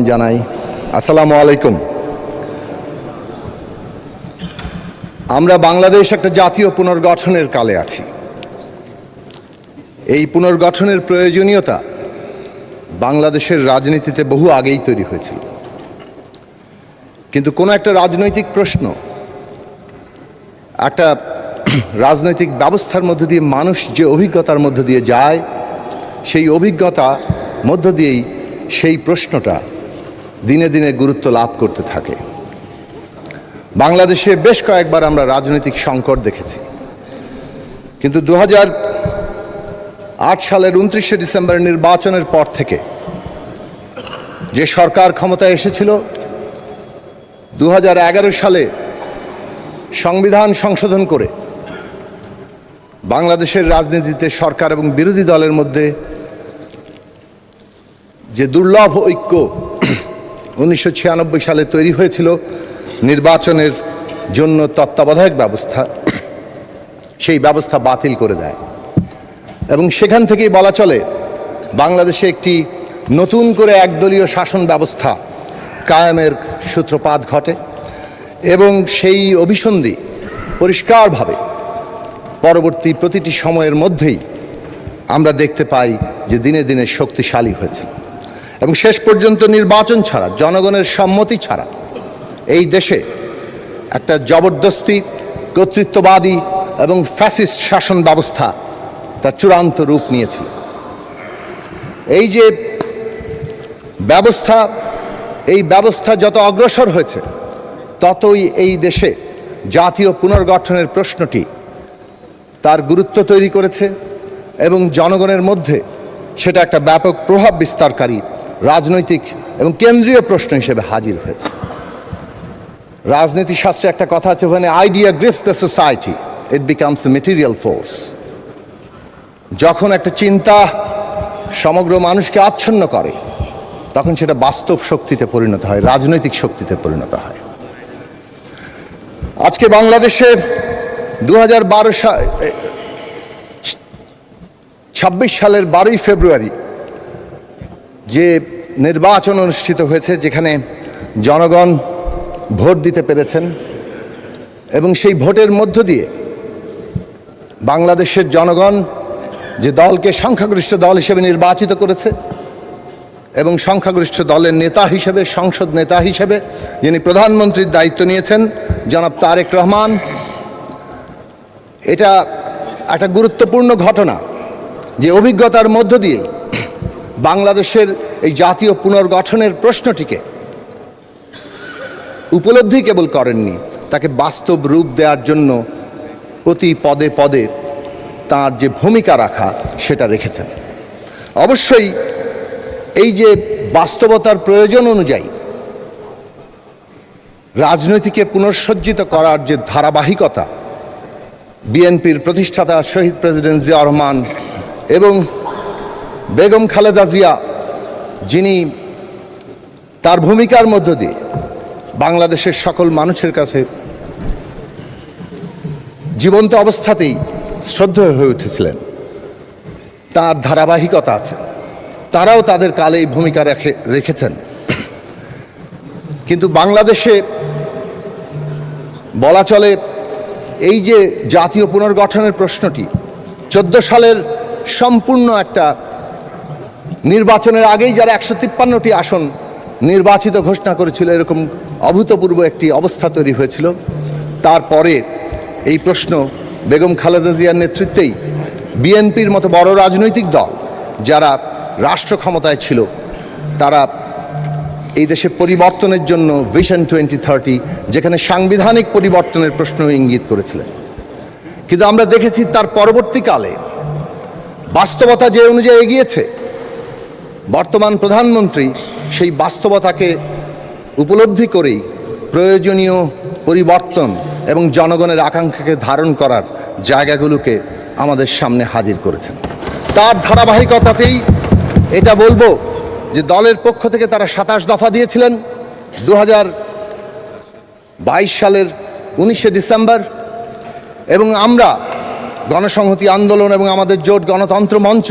জানাই। আসসালামু আলাইকুম। আমরা বাংলাদেশ একটা জাতীয় পুনর্গঠনের কালে আছি। এই পুনর্গঠনের প্রয়োজনীয়তা বাংলাদেশের রাজনীতিতে বহু আগেই তৈরি হয়েছিল, কিন্তু কোনো একটা রাজনৈতিক প্রশ্ন, একটা রাজনৈতিক ব্যবস্থার মধ্য দিয়ে মানুষ যে অভিজ্ঞতার মধ্য দিয়ে যায়, সেই অভিজ্ঞতা মধ্য দিয়েই সেই প্রশ্নটা দিনে দিনে গুরুত্ব লাভ করতে থাকে। বাংলাদেশে বেশ কয়েকবার আমরা রাজনৈতিক সংকট দেখেছি, কিন্তু 2008 সালের 29শে ডিসেম্বর নির্বাচনের পর থেকে যে সরকার ক্ষমতায় এসেছিল, 2011 সালে সংবিধান সংশোধন করে বাংলাদেশের রাজনীতিতে সরকার এবং বিরোধী দলের মধ্যে যে দুর্লভ ঐক্য 1996 সালে তৈরি হয়েছিল নির্বাচনের জন্য তত্ত্বাবধায়ক ব্যবস্থা, সেই ব্যবস্থা বাতিল করে দেয় এবং সেখান থেকেই বলা চলে বাংলাদেশে একটি নতুন করে একদলীয় শাসন ব্যবস্থা কায়েমের সূত্রপাত ঘটে এবং সেই অভিসন্ধি পরিষ্কারভাবে পরবর্তী প্রতিটি সময়ের মধ্যেই আমরা দেখতে পাই যে দিনে দিনে শক্তিশালী হয়েছে এবং শেষ পর্যন্ত নির্বাচন ছাড়া, জনগণের সম্মতি ছাড়া এই দেশে একটা জবরদস্তি, কর্তৃত্ববাদী এবং ফ্যাসিস্ট শাসন ব্যবস্থা তার চূড়ান্ত রূপ নিয়েছিল। এই যে ব্যবস্থা, এই ব্যবস্থা যত অগ্রসর হয়েছে ততই এই দেশে জাতীয় পুনর্গঠনের প্রশ্নটি তার গুরুত্ব তৈরি করেছে এবং জনগণের মধ্যে সেটা একটা ব্যাপক প্রভাব বিস্তারকারী রাজনৈতিক এবং কেন্দ্রীয় প্রশ্ন হিসেবে হাজির হয়েছে। রাজনীতি শাস্ত্রে একটা কথা আছে, when idea grips the society it becomes a material force। যখন একটা চিন্তা সমগ্র মানুষকে আচ্ছন্ন করে তখন সেটা বাস্তব শক্তিতে পরিণত হয়, রাজনৈতিক শক্তিতে পরিণত হয়। আজকে বাংলাদেশে 2026 সালের 12ই ফেব্রুয়ারি যে নির্বাচন অনুষ্ঠিত হয়েছে, যেখানে জনগণ ভোট দিতে পেরেছেন এবং সেই ভোটের মধ্য দিয়ে বাংলাদেশের জনগণ যে দলকে সংখ্যাগরিষ্ঠ দল হিসেবে নির্বাচিত করেছে এবং সংখ্যাগরিষ্ঠ দলের নেতা হিসেবে, সংসদ নেতা হিসেবে যিনি প্রধানমন্ত্রীর দায়িত্ব নিয়েছেন জনাব তারেক রহমান, এটা একটা গুরুত্বপূর্ণ ঘটনা যে অভিজ্ঞতার মধ্য দিয়ে বাংলাদেশের এই জাতীয় পুনর্গঠনের প্রশ্নটিকে উপলব্ধি কেবল করেননি, তাকে বাস্তব রূপ দেওয়ার জন্য প্রতি পদে পদে তার যে ভূমিকা রাখা সেটা রেখেছেন। অবশ্যই এই যে বাস্তবতার প্রয়োজন অনুযায়ী রাজনীতিকে পুনঃসজ্জিত করার যে ধারাবাহিকতা বিএনপির প্রতিষ্ঠাতা শহীদ প্রেসিডেন্ট জিয়াউর রহমান এবং বেগম খালেদা জিয়া, যিনি তার ভূমিকার মধ্য দিয়ে বাংলাদেশের সকল মানুষের কাছে জীবন্ত অবস্থাতেই শ্রদ্ধেয় হয়ে উঠেছিলেন, তার ধারাবাহিকতা আছে। তারাও তাদের কালে এই ভূমিকা রেখেছেন। কিন্তু বাংলাদেশে বলা চলে এই যে জাতীয় পুনর্গঠনের প্রশ্নটি 14 সালের সম্পূর্ণ একটা নির্বাচনের আগেই যারা 153টি আসন নির্বাচিত ঘোষণা করেছিল, এরকম অভূতপূর্ব একটি অবস্থা তৈরি হয়েছিল। তারপরে এই প্রশ্ন বেগম খালেদা জিয়ার নেতৃত্বেই বিএনপির মতো বড় রাজনৈতিক দল যারা রাষ্ট্র ক্ষমতায় ছিল, তারা এই দেশে পরিবর্তনের জন্য ভিশন 2030, যেখানে সাংবিধানিক পরিবর্তনের প্রশ্ন ইঙ্গিত করেছিলেন। কিন্তু আমরা দেখেছি তার পরবর্তীকালে বাস্তবতা যে অনুযায়ী এগিয়েছে, বর্তমান প্রধানমন্ত্রী সেই বাস্তবতাকে উপলব্ধি করেই প্রয়োজনীয় পরিবর্তন এবং জনগণের আকাঙ্ক্ষাকে ধারণ করার জায়গাগুলোকে আমাদের সামনে হাজির করেছেন। তার ধারাবাহিকতাতেই এটা বলবো যে দলের পক্ষ থেকে তারা 27 দফা দিয়েছিলেন 2022 সালের 19শে ডিসেম্বর, এবং আমরা গণসংহতি আন্দোলন এবং আমাদের জোট গণতন্ত্র মঞ্চ,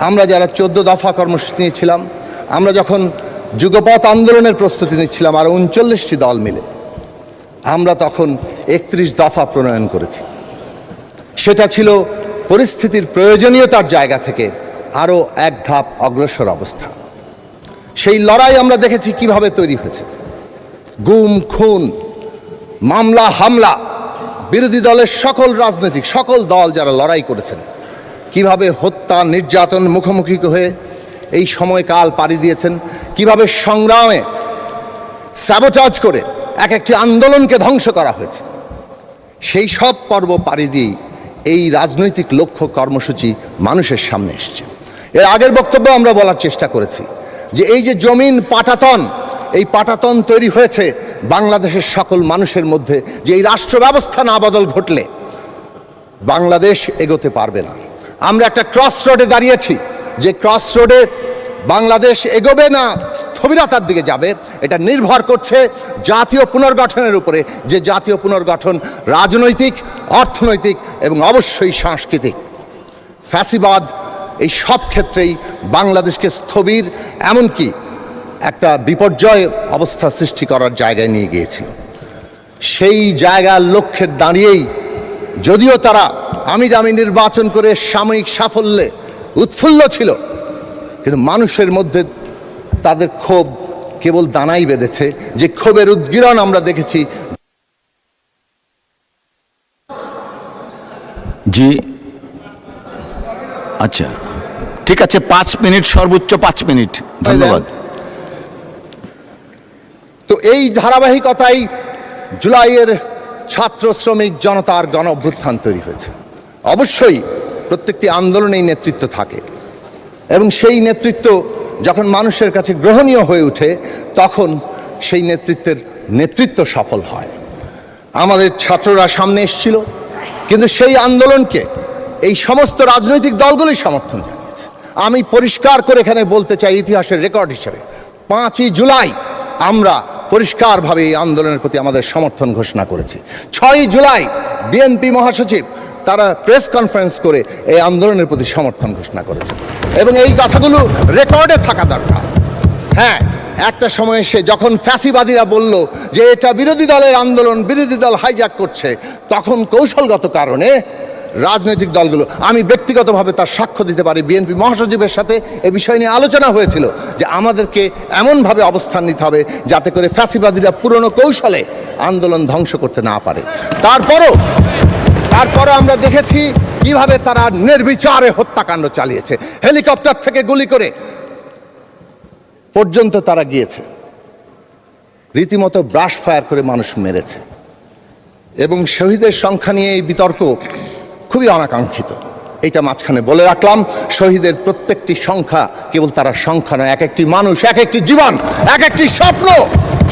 আমরা যারা 14 দফা কর্মসূচি নিয়েছিলাম, আমরা যখন যুগপৎ আন্দোলনের প্রস্তুতি নিচ্ছিলাম আরও ৩৯টি দল মিলে। আমরা তখন ৩১ দফা প্রণয়ন করেছি। সেটা ছিল পরিস্থিতির প্রয়োজনীয়তার জায়গা থেকে আরও এক ধাপ অগ্রসর অবস্থা। সেই লড়াই আমরা দেখেছি কিভাবে তৈরি হয়েছে। গুম, খুন, মামলা, হামলা, বিরোধী দলের সকল দল যারা লড়াই করেছেন কিভাবে হত্যা, নির্যাতন মুখোমুখি হয়ে এই সময়কাল পাড়ি দিয়েছেন, কিভাবে সংগ্রামে স্যাবোটাজ করে এক একটি আন্দোলনকে ধ্বংস করা হয়েছে। সেই সব পর্ব পাড়ি দিয়েই এই রাজনৈতিক লক্ষ্য কর্মসূচি মানুষের সামনে এসছে। এর আগের বক্তব্যে আমরা বলার চেষ্টা করেছি যে এই যে জমিন পাটাতন, এই পাটাতন তৈরি হয়েছে বাংলাদেশের সকল মানুষের মধ্যে যে এই রাষ্ট্র ব্যবস্থা না বদল ঘটলে বাংলাদেশ এগোতে পারবে না। আমরা একটা ক্রস রোডে দাঁড়িয়েছি, যে ক্রস রোডে বাংলাদেশ এগোবে না স্থবিরতার দিকে যাবে এটা নির্ভর করছে জাতীয় পুনর্গঠনের উপরে, যে জাতীয় পুনর্গঠন রাজনৈতিক, অর্থনৈতিক এবং অবশ্যই সাংস্কৃতিক। ফ্যাসিবাদ এই সব ক্ষেত্রেই বাংলাদেশকে স্থবির, এমনকি একটা বিপর্যয় অবস্থা সৃষ্টি করার জায়গায় নিয়ে গিয়েছিল। সেই জায়গার লক্ষ্যে দাঁড়িয়েই যদিও তারা আমি নির্বাচন করে সাময়িক সাফল্যে উৎফুল্ল ছিল, কিন্তু মানুষের মধ্যে তাদের ক্ষোভ কেবল দানাই বেঁধেছে। যে ক্ষোভের উদ্গীরণ আমরা দেখেছি। জি, আচ্ছা, ঠিক আছে, 5 মিনিট, সর্বোচ্চ 5 মিনিট, ধন্যবাদ। তো এই ধারাবাহিকতাই জুলাইয়ের ছাত্র শ্রমিক জনতার গণ অভ্যুত্থান তৈরি হয়েছে। অবশ্যই প্রত্যেকটি আন্দোলনেই নেতৃত্ব থাকে এবং সেই নেতৃত্ব যখন মানুষের কাছে গ্রহণীয় হয়ে ওঠে তখন সেই নেতৃত্ব সফল হয়। আমাদের ছাত্ররা সামনে এসেছিল, কিন্তু সেই আন্দোলনকে এই সমস্ত রাজনৈতিক দলগুলোই সমর্থন জানিয়েছে। আমি পরিষ্কার করে এখানে বলতে চাই, ইতিহাসের রেকর্ড হিসেবে 5ই জুলাই আমরা পরিষ্কারভাবে এই আন্দোলনের প্রতি আমাদের সমর্থন ঘোষণা করেছি। 6ই জুলাই বিএনপি মহাসচিব তারা প্রেস কনফারেন্স করে এই আন্দোলনের প্রতি সমর্থন ঘোষণা করেছেন এবং এই কথাগুলো রেকর্ডে থাকা দরকার। হ্যাঁ, একটা সময় এসে যখন ফ্যাসিবাদীরা বলল যে এটা বিরোধী দলের আন্দোলন, বিরোধী দল হাইজ্যাক করছে, তখন কৌশলগত কারণে রাজনৈতিক দলগুলো, আমি ব্যক্তিগতভাবে তার সাক্ষ্য দিতে পারি, বিএনপি মহাসচিবের সাথে এ বিষয় নিয়ে আলোচনা হয়েছিল যে আমাদেরকে এমনভাবে অবস্থান নিতে হবে যাতে করে ফ্যাসিবাদীরা পুরনো কৌশলে আন্দোলন ধ্বংস করতে না পারে। তারপরও আমরা দেখেছি কিভাবে তারা নির্বিচারে হত্যাকাণ্ড চালিয়েছে। হেলিকপ্টার থেকে গুলি করে পর্যন্ত তারা গিয়েছে, রীতিমতো ব্রাশ ফায়ার করে মানুষ মেরেছে এবং শহীদের সংখ্যা নিয়ে এই বিতর্ক খুবই অনাকাঙ্ক্ষিত। এইটা মাঝখানে বলে রাখলাম, শহীদের প্রত্যেকটি সংখ্যা কেবল তারা সংখ্যা নয়, এক একটি মানুষ, এক একটি জীবন, এক একটি স্বপ্ন।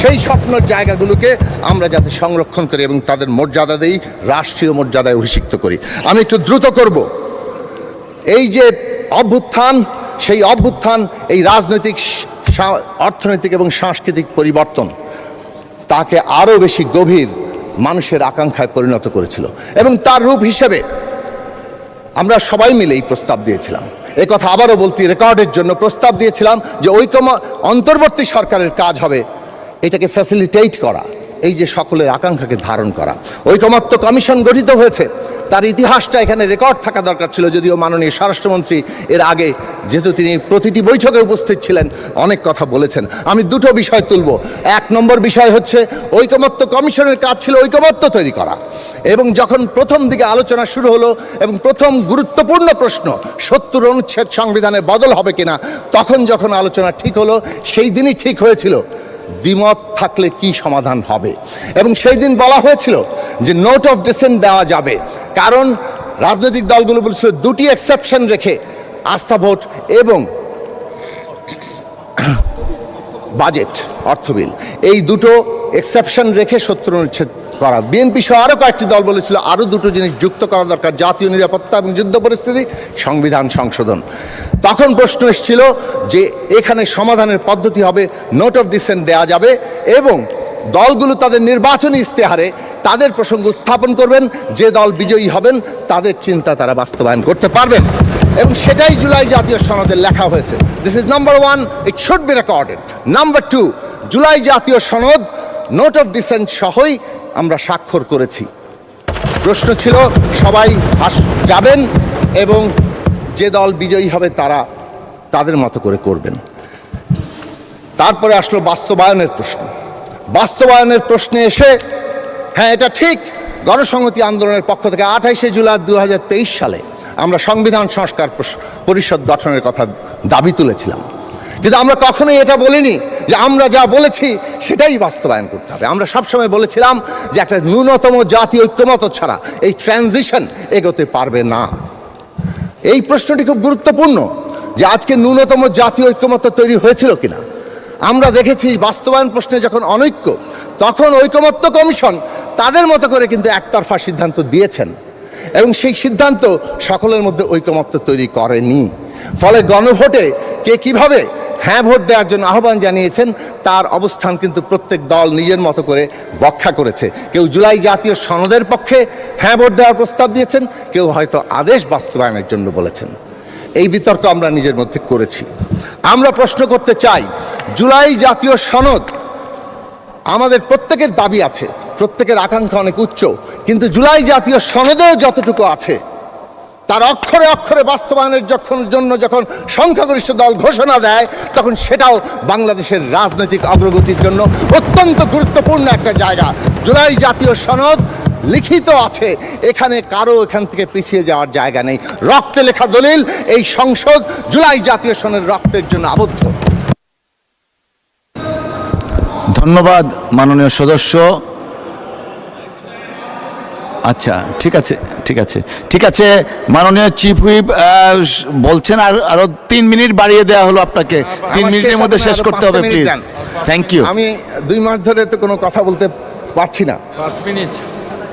সেই স্বপ্নের জায়গাগুলোকে আমরা যাতে সংরক্ষণ করি এবং তাদের মর্যাদা দেই, রাষ্ট্রীয় মর্যাদায় অভিষিক্ত করি। আমি একটু দ্রুত করব। এই যে অভ্যুত্থান, সেই অভ্যুত্থান এই রাজনৈতিক, অর্থনৈতিক এবং সাংস্কৃতিক পরিবর্তন তাকে আরও বেশি গভীর মানুষের আকাঙ্ক্ষায় পরিণত করেছিল এবং তার রূপ হিসেবে আমরা সবাই মিলে এই প্রস্তাব দিয়েছিলাম। এই কথা আবারও বলতে, রেকর্ডের জন্য প্রস্তাব দিয়েছিলাম যে অন্তর্বর্তী সরকারের কাজ হবে এটাকে ফ্যাসিলিটেট করা, এই যে সকলের আকাঙ্ক্ষাকে ধারণ করা। ঐকমত্য কমিশন গঠিত হয়েছে, তার ইতিহাসটা এখানে রেকর্ড থাকা দরকার ছিল। যদিও মাননীয় স্বরাষ্ট্রমন্ত্রী এর আগে, যেহেতু তিনি প্রতিটি বৈঠকে উপস্থিত ছিলেন, অনেক কথা বলেছেন। আমি দুটো বিষয় তুলব। 1 নম্বর বিষয় হচ্ছে ঐকমত্য কমিশনের কাজ ছিল ঐকমত্য তৈরি করা, এবং যখন প্রথম দিকে আলোচনা শুরু হলো এবং প্রথম গুরুত্বপূর্ণ প্রশ্ন 70 অনুচ্ছেদ সংবিধানে বদল হবে কিনা, তখন যখন আলোচনা ঠিক হলো, সেই দিনই ঠিক হয়েছিল দ্বিমত থাকলে কি সমাধান হবে, এবং সেই দিন বলা হয়েছিল যে নোট অফ ডিসেন্ট দেওয়া যাবে, কারণ রাজনৈতিক দলগুলো বলছিল 2টি এক্সেপশন রেখে আস্থা ভোট এবং বাজেট, অর্থ বিল, এই দুটো এক্সেপশন রেখে 70 অনুচ্ছেদ করা। বিএনপি সহ আরও কয়েকটি দল বলেছিল আরও দুটো জিনিস যুক্ত করা দরকার, জাতীয় নিরাপত্তা এবং যুদ্ধ পরিস্থিতি, সংবিধান সংশোধন। তখন প্রশ্ন এসেছিল যে এখানে সমাধানের পদ্ধতি হবে নোট অফ ডিসেন্ট দেওয়া যাবে এবং দলগুলো তাদের নির্বাচনী ইশতেহারে তাদের প্রসঙ্গ উত্থাপন করবেন, যে দল বিজয়ী হবেন তাদের চিন্তা তারা বাস্তবায়ন করতে পারবেন। এবং সেটাই জুলাই জাতীয় সনদে লেখা হয়েছে। This is number one, it should be recorded. Number two, July জাতীয় সনদ নোট অফ ডিসেন্ট সহই আমরা স্বাক্ষর করেছি। প্রশ্ন ছিল সবাই যাবেন এবং যে দল বিজয়ী হবে তারা তাদের মতো করে করবেন। তারপরে আসলো বাস্তবায়নের প্রশ্ন। বাস্তবায়নের প্রশ্নে এসে হ্যাঁ, এটা ঠিক, গণসংহতি আন্দোলনের পক্ষ থেকে 28শে জুলাই 2023 সালে আমরা সংবিধান সংস্কার পরিষদ গঠনের কথা দাবি তুলেছিলাম, কিন্তু আমরা কখনোই এটা বলিনি যে আমরা যা বলেছি সেটাই বাস্তবায়ন করতে হবে। আমরা সবসময় বলেছিলাম যে একটা ন্যূনতম জাতীয় ঐক্যমত ছাড়া এই ট্রানজিশন এগোতে পারবে না। এই প্রশ্নটি খুব গুরুত্বপূর্ণ যে আজকে ন্যূনতম জাতীয় ঐক্যমত তৈরি হয়েছিল কিনা। আমরা দেখেছি বাস্তবায়ন প্রশ্নে যখন অনৈক্য, তখন ঐকমত্য কমিশন তাদের মতো করে কিন্তু একতরফা সিদ্ধান্ত দিয়েছেন এবং সেই সিদ্ধান্ত সকলের মধ্যে ঐকমত্য তৈরি করেনি। ফলে গণভোটে কে কিভাবে হ্যাঁ ভোট দেওয়ার জন্য আহ্বান জানিয়েছেন তার অবস্থান কিন্তু প্রত্যেক দল নিজের মতো করে ব্যাখ্যা করেছে। কেউ জুলাই জাতীয় সনদের পক্ষে হ্যাঁ ভোট দেওয়ার প্রস্তাব দিয়েছেন, কেউ হয়তো আদেশ বাস্তবায়নের জন্য বলেছেন। এই বিতর্ক আমরা নিজের মধ্যে করেছি। আমরা প্রশ্ন করতে চাই, জুলাই জাতীয় সনদ আমাদের প্রত্যেকের দাবি আছে, প্রত্যেকের আকাঙ্ক্ষা অনেক উচ্চ, কিন্তু জুলাই জাতীয় সনদেও যতটুকু আছে তার অক্ষরে অক্ষরে বাস্তবায়নের জন্য যখন সংখ্যাগরিষ্ঠ দল ঘোষণা দেয়, তখন সেটাও বাংলাদেশের রাজনৈতিক অগ্রগতির জন্য অত্যন্ত গুরুত্বপূর্ণ একটা জায়গা। জুলাই জাতীয় সনদ লিখিত আছে, এখানে কারো এখান থেকে পিছিয়ে যাওয়ার জায়গা নেই। রক্তে লেখা দলিল, এই সংসদ জুলাই জাতীয় সনদের রক্তের জন্য আবদ্ধ। ধন্যবাদ মাননীয় সদস্য। আচ্ছা, ঠিক আছে, ঠিক আছে, ঠিক আছে। মাননীয় চিফ হুইপ বলছেন আরো 3 মিনিট বাড়িয়ে দেওয়া হলো আপনাকে। 3 মিনিটের মধ্যে শেষ করতে হবে, প্লিজ। Thank you. আমি 2 মাস ধরে তো কোনো কথা বলতে পারছি না। 5 মিনিট।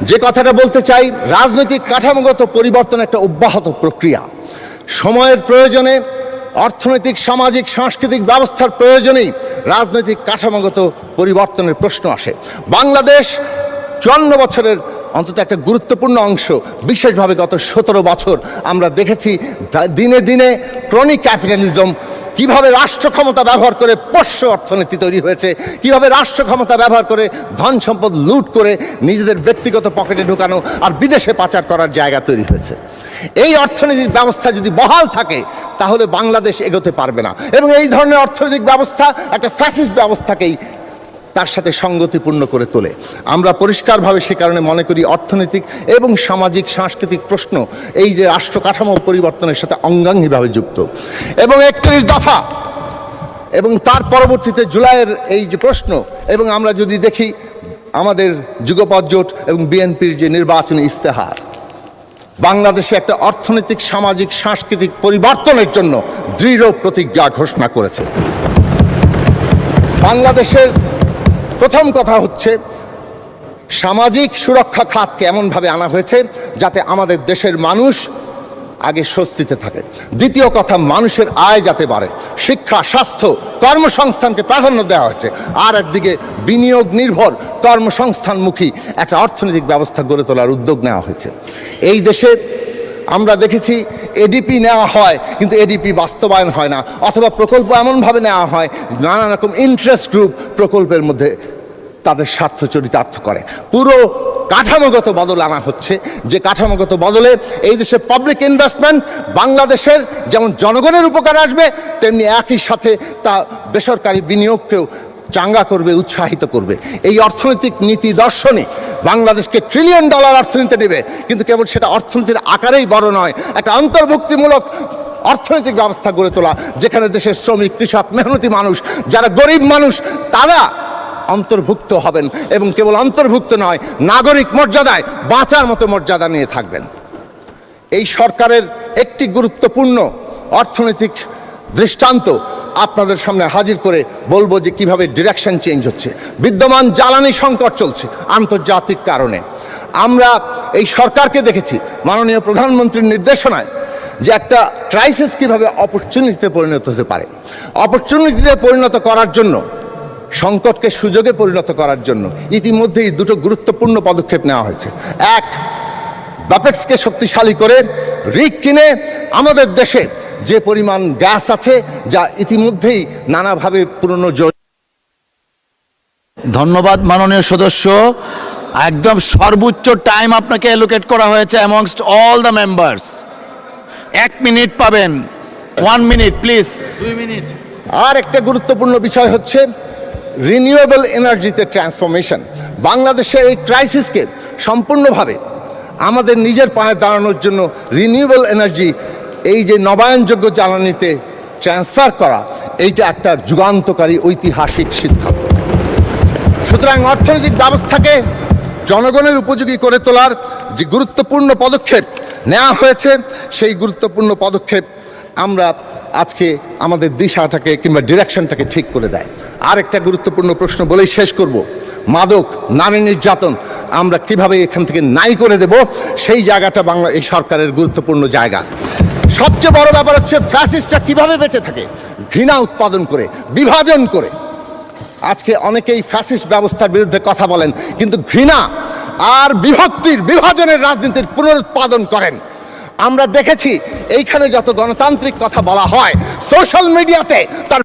যে কথাটা বলতে চাই, রাজনৈতিক কাঠামোগত পরিবর্তন একটা অব্যাহত প্রক্রিয়া। সময়ের প্রয়োজনে, অর্থনৈতিক, সামাজিক, সাংস্কৃতিক ব্যবস্থার প্রয়োজনেই রাজনৈতিক কাঠামোগত পরিবর্তনের প্রশ্ন আসে। বাংলাদেশ 54 বছরের অন্তত একটা গুরুত্বপূর্ণ অংশ, বিশেষভাবে গত 17 বছর আমরা দেখেছি দিনে দিনে ক্রনিক ক্যাপিটালিজম, কিভাবে রাষ্ট্র ক্ষমতা ব্যবহার করে পোষ্য অর্থনীতি তৈরি হয়েছে, কিভাবে রাষ্ট্র ক্ষমতা ব্যবহার করে ধন সম্পদ লুট করে নিজেদের ব্যক্তিগত পকেটে ঢুকানো আর বিদেশে পাচার করার জায়গা তৈরি হয়েছে। এই অর্থনৈতিক ব্যবস্থা যদি বহাল থাকে তাহলে বাংলাদেশ এগোতে পারবে না, এবং এই ধরনের অর্থনৈতিক ব্যবস্থা একটা ফ্যাসিস্ট ব্যবস্থাকেই তার সাথে সঙ্গতিপূর্ণ করে তোলে। আমরা পরিষ্কারভাবে সে কারণে মনে করি অর্থনৈতিক এবং সামাজিক সাংস্কৃতিক প্রশ্ন এই যে রাষ্ট্র কাঠামো পরিবর্তনের সাথে অঙ্গাঙ্গিভাবে যুক্ত। এবং 31 দফা এবং তার পরবর্তীতে জুলাইয়ের এই যে প্রশ্ন, এবং আমরা যদি দেখি আমাদের যুগপৎ জোট এবং বিএনপির যে নির্বাচনী ইস্তেহার, বাংলাদেশে একটা অর্থনৈতিক, সামাজিক, সাংস্কৃতিক পরিবর্তনের জন্য দৃঢ় প্রতিজ্ঞা ঘোষণা করেছে। বাংলাদেশের প্রথম কথা হচ্ছে সামাজিক সুরক্ষা খাতকে এমনভাবে আনা হয়েছে যাতে আমাদের দেশের মানুষ আগে স্বস্তিতে থাকে। দ্বিতীয় কথা, মানুষের আয় যাতে বাড়ে, শিক্ষা, স্বাস্থ্য, কর্মসংস্থানকে প্রাধান্য দেওয়া হয়েছে। আর একদিকে বিনিয়োগ নির্ভর কর্মসংস্থানমুখী একটা অর্থনৈতিক ব্যবস্থা গড়ে তোলার উদ্যোগ নেওয়া হয়েছে। এই দেশে আমরা দেখেছি এডিপি নেওয়া হয় কিন্তু এডিপি বাস্তবায়ন হয় না, অথবা প্রকল্প এমনভাবে নেওয়া হয় নানা রকম ইন্টারেস্ট গ্রুপ প্রকল্পের মধ্যে তাদের স্বার্থ চরিতার্থ করে। পুরো কাঠামোগত বদল আনা হচ্ছে, যে কাঠামোগত বদলে এই দেশে পাবলিক ইনভেস্টমেন্ট বাংলাদেশের যেমন জনগণের উপকার আসবে, তেমনি একই সাথে তা বেসরকারি বিনিয়োগকেও চাঙ্গা করবে, উৎসাহিত করবে। এই অর্থনৈতিক নীতি দর্শনে বাংলাদেশকে $1 ট্রিলিয়ন অর্থনীতি নেবে, কিন্তু কেবল সেটা অর্থনীতির আকারেই বড় নয়, একটা অন্তর্ভুক্তিমূলক অর্থনৈতিক ব্যবস্থা গড়ে তোলা, যেখানে দেশের শ্রমিক, কৃষক, মেহনতি মানুষ, যারা গরিব মানুষ, তারা অন্তর্ভুক্ত হবেন, এবং কেবল অন্তর্ভুক্ত নয়, নাগরিক মর্যাদায় বাঁচার মতো মর্যাদা নিয়ে থাকবেন। এই সরকারের একটি গুরুত্বপূর্ণ অর্থনৈতিক দৃষ্টান্ত আপনাদের সামনে হাজির করে বলবো যে কিভাবে ডিরেকশন চেঞ্জ হচ্ছে। বিদ্যমান জ্বালানি সংকট চলছে আন্তর্জাতিক কারণে। আমরা এই সরকারকে দেখেছি মাননীয় প্রধানমন্ত্রীর নির্দেশনায় যে একটা ক্রাইসিস কিভাবে অপরচুনিটিতে পরিণত হতে পারে। অপরচুনিটিতে পরিণত করার জন্য, সংকটকে সুযোগে পরিণত করার জন্য ইতিমধ্যেই 2টো গুরুত্বপূর্ণ পদক্ষেপ নেওয়া হয়েছে। এক, ব্যাপেক্সকে শক্তিশালী করে রিগ কিনে আমাদের দেশে যে পরিমাণ গ্যাস আছে যা ইতিমধ্যেই নানাভাবে পুরনো ধন্যবাদ মাননীয় সদস্য। একদম সর্বোচ্চ টাইম আপনাকে অ্যালোকেট করা হয়েছে amongst all the members. 1 minute পাবেন। 1 মিনিট প্লিজ। 2 মিনিট। আর একটা গুরুত্বপূর্ণ বিষয় হচ্ছে রিনিউয়েবল এনার্জিতে ট্রান্সফরমেশন। বাংলাদেশের এই ক্রাইসিসকে সম্পূর্ণভাবে আমাদের নিজের পায়ে দাঁড়ানোর জন্য রিনিউয়েবল এনার্জি, এই যে নবায়নযোগ্য জ্বালানিতে ট্রান্সফার করা, এইটা একটা যুগান্তকারী ঐতিহাসিক সিদ্ধান্ত। সুতরাং অর্থনৈতিক ব্যবস্থাকে জনগণের উপযোগী করে তোলার যে গুরুত্বপূর্ণ পদক্ষেপ নেওয়া হয়েছে, সেই গুরুত্বপূর্ণ পদক্ষেপ আমরা আজকে আমাদের দিশাটাকে কিংবা ডিরেকশনটাকে ঠিক করে দেয়। আর একটা গুরুত্বপূর্ণ প্রশ্ন বলেই শেষ করব, মাদক, নারী নির্যাতন আমরা কিভাবে এখান থেকে নাই করে দেব, সেই জায়গাটা বাংলা এই সরকারের গুরুত্বপূর্ণ জায়গা। সবচেয়ে বড় ব্যাপার হচ্ছে ফ্যাসিস্টরা কিভাবে বেঁচে থাকে, ঘৃণা উৎপাদন করে, বিভাজন করে। আজকে অনেকেই ফ্যাসিস্ট ব্যবস্থার বিরুদ্ধে কথা বলেন, কিন্তু ঘৃণা আর বিভক্তির, বিভাজনের রাজনীতির পুনরুৎপাদন করেন। আমরা দেখেছি এইখানে যত গণতান্ত্রিক কথা বলা হয়, সোশ্যাল মিডিয়াতে তার